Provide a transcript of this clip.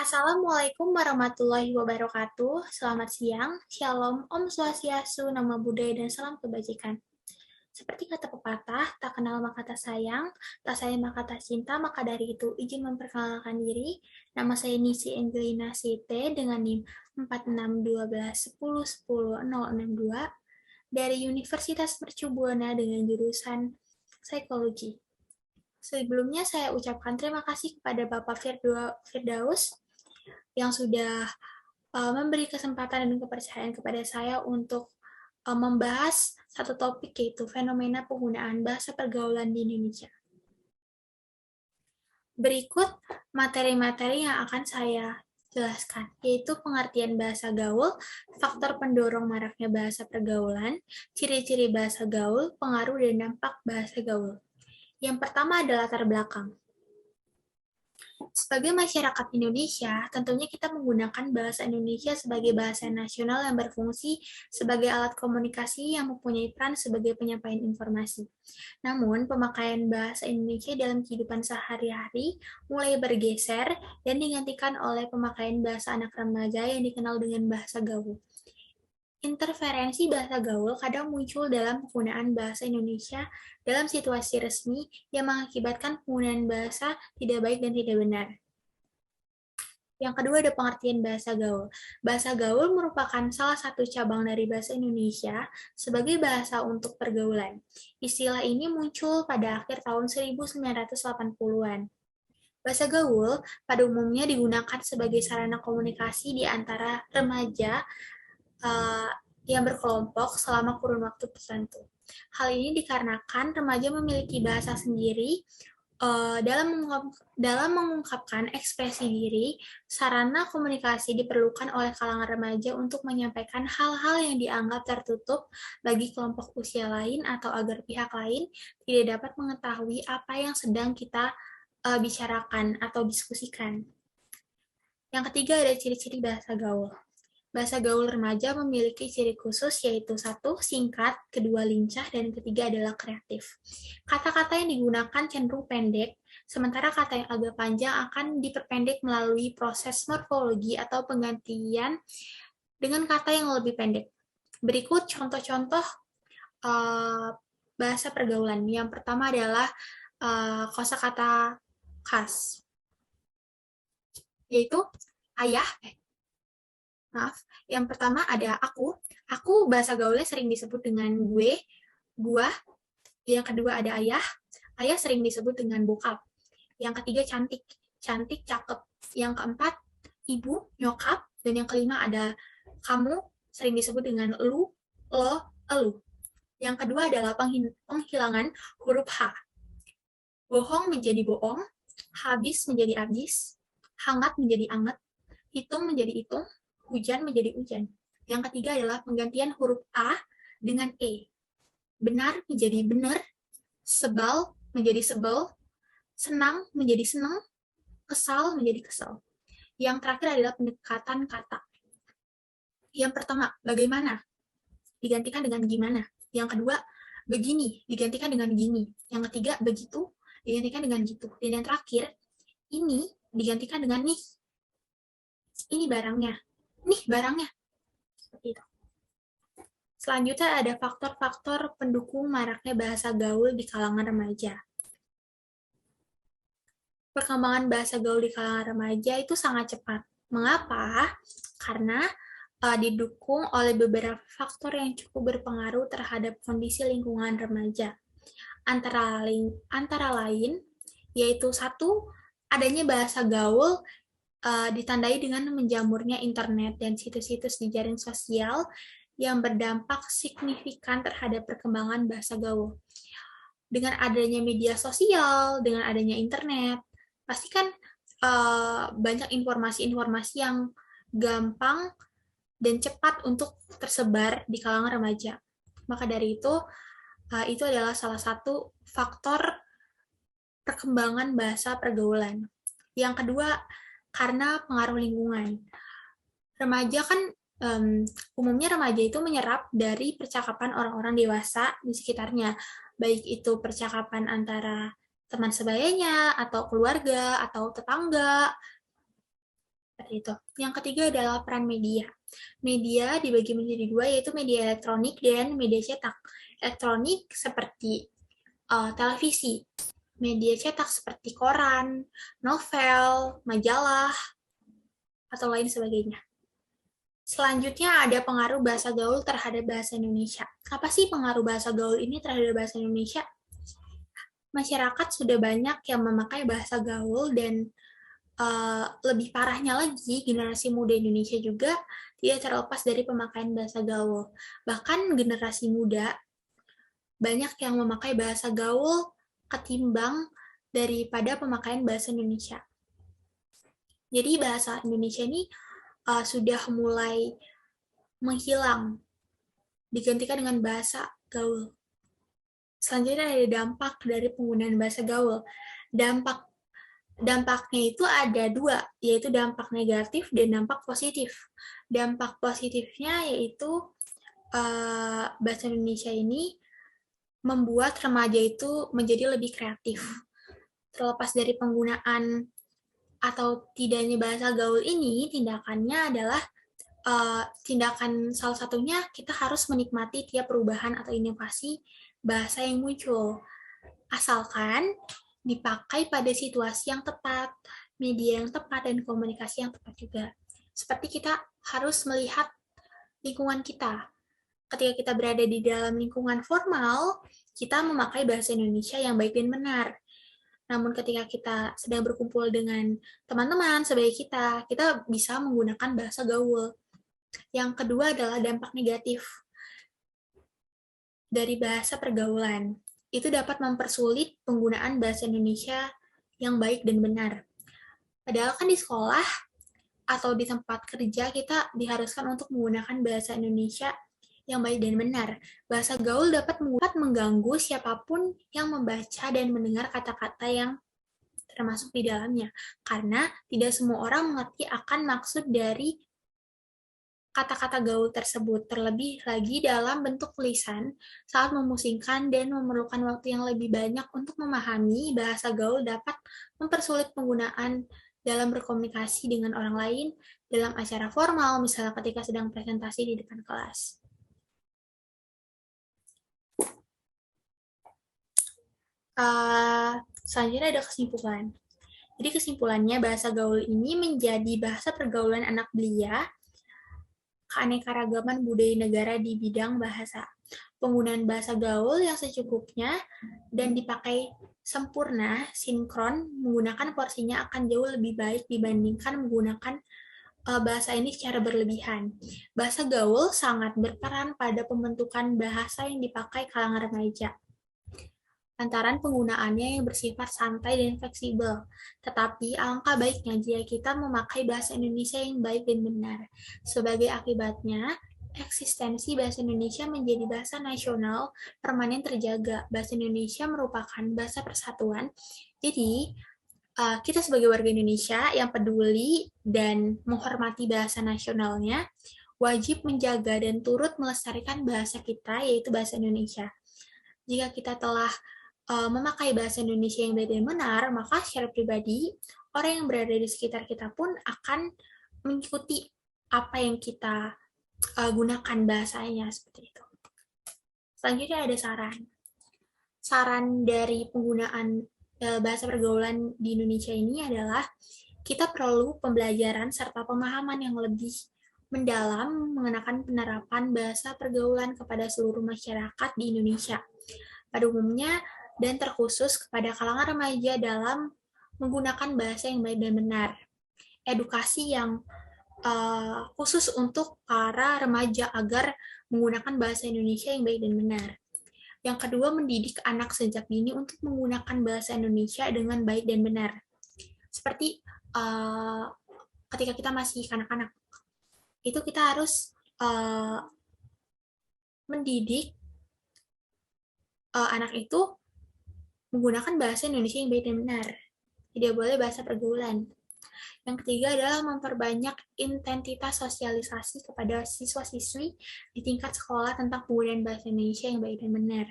Assalamualaikum warahmatullahi wabarakatuh. Selamat siang, Shalom, Om Swastiastu, Namo Buddhaya, dan salam kebajikan. Seperti kata pepatah, tak kenal maka tak sayang, tak sayang maka tak cinta, maka dari itu izin memperkenalkan diri. Nama saya Nisi Angelina Site dengan NIM 4612101062 dari Universitas Mercu Buana dengan jurusan Psikologi. Sebelumnya saya ucapkan terima kasih kepada Bapak Firdaus yang sudah memberi kesempatan dan kepercayaan kepada saya untuk membahas satu topik, yaitu fenomena penggunaan bahasa pergaulan di Indonesia. Berikut materi-materi yang akan saya jelaskan, yaitu pengertian bahasa gaul, faktor pendorong maraknya bahasa pergaulan, ciri-ciri bahasa gaul, pengaruh dan dampak bahasa gaul. Yang pertama adalah latar belakang. Sebagai masyarakat Indonesia, tentunya kita menggunakan bahasa Indonesia sebagai bahasa nasional yang berfungsi sebagai alat komunikasi yang mempunyai peran sebagai penyampaian informasi. Namun, pemakaian bahasa Indonesia dalam kehidupan sehari-hari mulai bergeser dan digantikan oleh pemakaian bahasa anak remaja yang dikenal dengan bahasa gaul. Interferensi bahasa gaul kadang muncul dalam penggunaan bahasa Indonesia dalam situasi resmi yang mengakibatkan penggunaan bahasa tidak baik dan tidak benar. Yang kedua ada pengertian bahasa gaul. Bahasa gaul merupakan salah satu cabang dari bahasa Indonesia sebagai bahasa untuk pergaulan. Istilah ini muncul pada akhir tahun 1980-an. Bahasa gaul pada umumnya digunakan sebagai sarana komunikasi di antara remaja yang berkelompok selama kurun waktu tertentu. Hal ini dikarenakan remaja memiliki bahasa sendiri dalam mengungkapkan ekspresi diri. Sarana komunikasi diperlukan oleh kalangan remaja untuk menyampaikan hal-hal yang dianggap tertutup bagi kelompok usia lain atau agar pihak lain tidak dapat mengetahui apa yang sedang kita bicarakan atau diskusikan. Yang ketiga ada ciri-ciri bahasa gaul. Bahasa gaul remaja memiliki ciri khusus, yaitu satu, singkat, kedua, lincah, dan ketiga adalah kreatif. Kata-kata yang digunakan cenderung pendek, sementara kata yang agak panjang akan diperpendek melalui proses morfologi atau penggantian dengan kata yang lebih pendek. Berikut contoh-contoh bahasa pergaulan. Yang pertama adalah kosakata khas, yaitu ayah, maaf, yang pertama ada aku bahasa gaulnya sering disebut dengan gue, gua. Yang kedua ada ayah sering disebut dengan bokap. Yang ketiga cantik, cakep. Yang keempat ibu, nyokap. Dan yang kelima ada kamu, sering disebut dengan lu, lo, elu. Yang kedua adalah penghilangan huruf H. Bohong menjadi bohong, habis menjadi habis, hangat menjadi anget, hitung menjadi hitung, hujan menjadi hujan. Yang ketiga adalah penggantian huruf A dengan E. Benar menjadi benar, sebal menjadi sebel, senang menjadi senang, kesal menjadi kesal. Yang terakhir adalah pendekatan kata. Yang pertama, bagaimana? Digantikan dengan gimana. Yang kedua, begini, digantikan dengan gini. Yang ketiga, begitu, digantikan dengan gitu. Dan yang terakhir, ini digantikan dengan nih. Ini barangnya. Nih barangnya. Seperti itu. Selanjutnya ada faktor-faktor pendukung maraknya bahasa gaul di kalangan remaja. Perkembangan bahasa gaul di kalangan remaja itu sangat cepat. Mengapa? Karena didukung oleh beberapa faktor yang cukup berpengaruh terhadap kondisi lingkungan remaja. Antara lain, yaitu satu, adanya bahasa gaul ditandai dengan menjamurnya internet dan situs-situs di jaring sosial yang berdampak signifikan terhadap perkembangan bahasa gaul. Dengan adanya media sosial, dengan adanya internet, pasti kan banyak informasi-informasi yang gampang dan cepat untuk tersebar di kalangan remaja. Maka dari itu adalah salah satu faktor perkembangan bahasa pergaulan. Yang kedua, karena pengaruh lingkungan. Remaja kan umumnya remaja itu menyerap dari percakapan orang-orang dewasa di sekitarnya, baik itu percakapan antara teman sebayanya, atau keluarga, atau tetangga. seperti itu. Yang ketiga adalah peran media. Media dibagi menjadi dua, yaitu media elektronik dan media cetak. Elektronik seperti televisi, media cetak seperti koran, novel, majalah, atau lain sebagainya. Selanjutnya ada pengaruh bahasa gaul terhadap bahasa Indonesia. Apa sih pengaruh bahasa gaul ini terhadap bahasa Indonesia? Masyarakat sudah banyak yang memakai bahasa gaul dan lebih parahnya lagi, generasi muda Indonesia juga tidak terlepas dari pemakaian bahasa gaul. Bahkan generasi muda banyak yang memakai bahasa gaul ketimbang daripada pemakaian bahasa Indonesia. Jadi bahasa Indonesia ini sudah mulai menghilang, digantikan dengan bahasa gaul. Selanjutnya ada dampak dari penggunaan bahasa gaul. Dampaknya itu ada dua, yaitu dampak negatif dan dampak positif. Dampak positifnya yaitu bahasa Indonesia ini membuat remaja itu menjadi lebih kreatif. Terlepas dari penggunaan atau tidaknya bahasa gaul ini, tindakannya adalah tindakan salah satunya kita harus menikmati tiap perubahan atau inovasi bahasa yang muncul. Asalkan dipakai pada situasi yang tepat, media yang tepat, dan komunikasi yang tepat juga. Seperti kita harus melihat lingkungan kita. Ketika kita berada di dalam lingkungan formal, kita memakai bahasa Indonesia yang baik dan benar. Namun ketika kita sedang berkumpul dengan teman-teman sebaya kita bisa menggunakan bahasa gaul. Yang kedua adalah dampak negatif dari bahasa pergaulan. Itu dapat mempersulit penggunaan bahasa Indonesia yang baik dan benar. Padahal kan di sekolah atau di tempat kerja kita diharuskan untuk menggunakan bahasa Indonesia yang baik dan benar. Bahasa gaul dapat mengganggu siapapun yang membaca dan mendengar kata-kata yang termasuk di dalamnya. Karena tidak semua orang mengerti akan maksud dari kata-kata gaul tersebut, terlebih lagi dalam bentuk tulisan, saat memusingkan dan memerlukan waktu yang lebih banyak untuk memahami, bahasa gaul dapat mempersulit penggunaan dalam berkomunikasi dengan orang lain dalam acara formal, misalnya ketika sedang presentasi di depan kelas. Selanjutnya ada kesimpulan. Jadi kesimpulannya, bahasa gaul ini menjadi bahasa pergaulan anak belia, keanekaragaman budaya negara di bidang bahasa. Penggunaan bahasa gaul yang secukupnya dan dipakai sempurna, sinkron, menggunakan porsinya akan jauh lebih baik dibandingkan menggunakan bahasa ini secara berlebihan. Bahasa gaul sangat berperan pada pembentukan bahasa yang dipakai kalangan remaja, lantaran penggunaannya yang bersifat santai dan fleksibel. Tetapi alangkah baiknya jika kita memakai bahasa Indonesia yang baik dan benar. Sebagai akibatnya, eksistensi bahasa Indonesia menjadi bahasa nasional permanen terjaga. Bahasa Indonesia merupakan bahasa persatuan. Jadi, kita sebagai warga Indonesia yang peduli dan menghormati bahasa nasionalnya, wajib menjaga dan turut melestarikan bahasa kita, yaitu bahasa Indonesia. Jika kita telah memakai bahasa Indonesia yang baik dan benar, maka secara pribadi, orang yang berada di sekitar kita pun akan mengikuti apa yang kita gunakan bahasanya, seperti itu. Selanjutnya ada saran. Saran dari penggunaan bahasa pergaulan di Indonesia ini adalah kita perlu pembelajaran serta pemahaman yang lebih mendalam mengenakan penerapan bahasa pergaulan kepada seluruh masyarakat di Indonesia. Pada umumnya, dan terkhusus kepada kalangan remaja dalam menggunakan bahasa yang baik dan benar. Edukasi yang khusus untuk para remaja agar menggunakan bahasa Indonesia yang baik dan benar. Yang kedua, mendidik anak sejak dini untuk menggunakan bahasa Indonesia dengan baik dan benar. Seperti ketika kita masih kanak-kanak, itu kita harus mendidik anak itu menggunakan bahasa Indonesia yang baik dan benar. Tidak boleh bahasa pergaulan. Yang ketiga adalah memperbanyak intensitas sosialisasi kepada siswa-siswi di tingkat sekolah tentang penggunaan bahasa Indonesia yang baik dan benar.